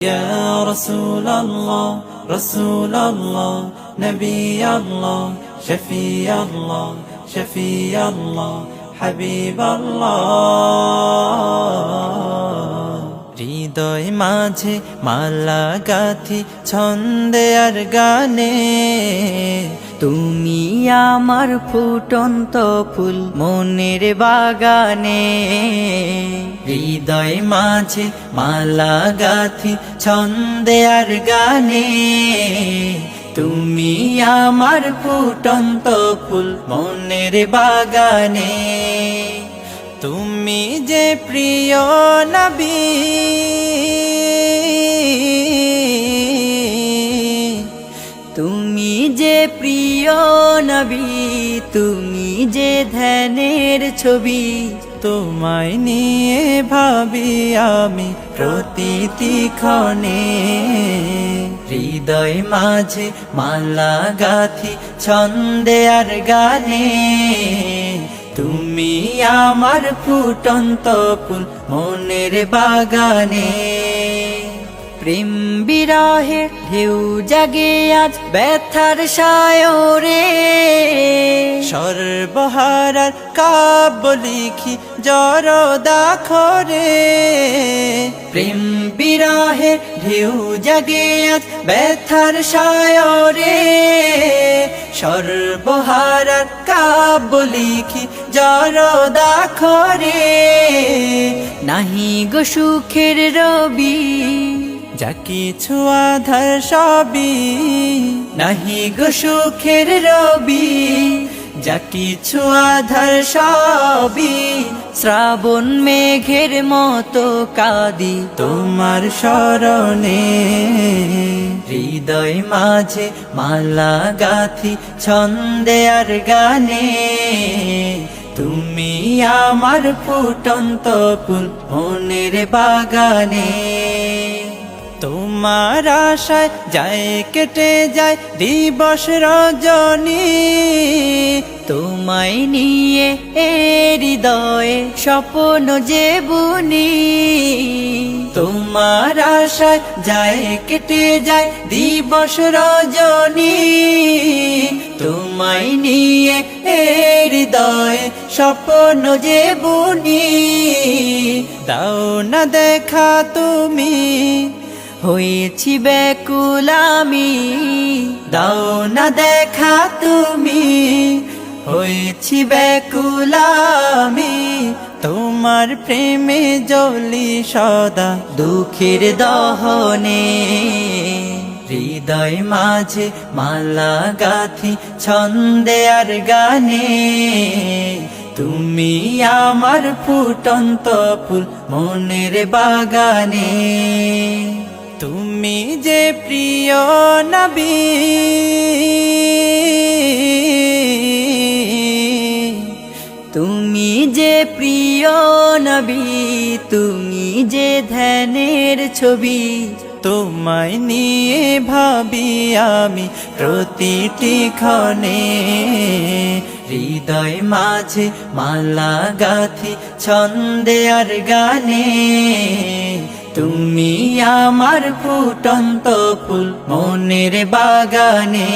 يا رسول الله رسول الله نبي الله شفيع الله شفيع الله حبيب الله হৃদয় মাঝে মালা গাথি ছন্দে আর গানে তুমি আমার ফুটন্ত ফুল মনের বাগানে হৃদয় মাঝে মালা গাথি ছন্দে আর গানে তুমি আমার ফুটন্ত ফুল মনের বাগানে তুমি যে প্রিয় নবী তুমি যে প্রিয় নবী তুমি যে ধ্যানের ছবি তোমায় নিয়ে ভাবি আমি প্রতিটি ক্ষণে হৃদয় মাঝে মালা গাথি ছন্দে আর গানে তুমি আমার ফুটন্ত ফুল মনের বাগানে প্রেম বিরহে ঢেউ জাগে আজ ব্যথার সায়রে সর্বহারার কাব্য লিখি জরদাখরে প্রেম বিরহে ঢেউ জাগে আজ ব্যথার সায়রে সর্বহারার কাব্য লিখি জরদাখরে নাহি গো সুখের রবি যা কিছু আধার সবই নাহি গো সুখের রবি যা কিছু আধার সবই শ্রাবণ মেঘের মতো কাঁদি তোমার শরণে হৃদয় মাঝে মালা গাথি ছন্দে আর গানে তুমি আমার ফুটন্ত ফুল মনের বাগানে তোমার আশায় যায় কেটে যায় দিবস রজনী তোমায় নিয়ে হৃদয়ে স্বপ্ন যে বুনি তোমার আশায় যায় কেটে যায় দিবস রজনী তোমায় নিয়ে হৃদয়ে স্বপ্ন যে বুনি দাও না দেখা তুমি হয়েছি ব্যাকুল আমি দাও না দেখা তুমি হয়েছি ব্যাকুল আমি তোমার প্রেমে জ্বলি সদা দুঃখের দহনে হৃদয় মাঝে মালা গাথি ছন্দে আর গানে তুমি আমার ফুটন্ত ফুল মনের বাগানে তুমি যে প্রিয় নবী তুমি যে প্রিয় নবী তুমি যে ধ্যানের ছবি তোমায় নিয়ে ভাবি আমি প্রতিটি ক্ষণে হৃদয় মাঝে মালা গাথি ছন্দে আর গানে তুমি আমার ফুটন্ত ফুল মনের বাগানে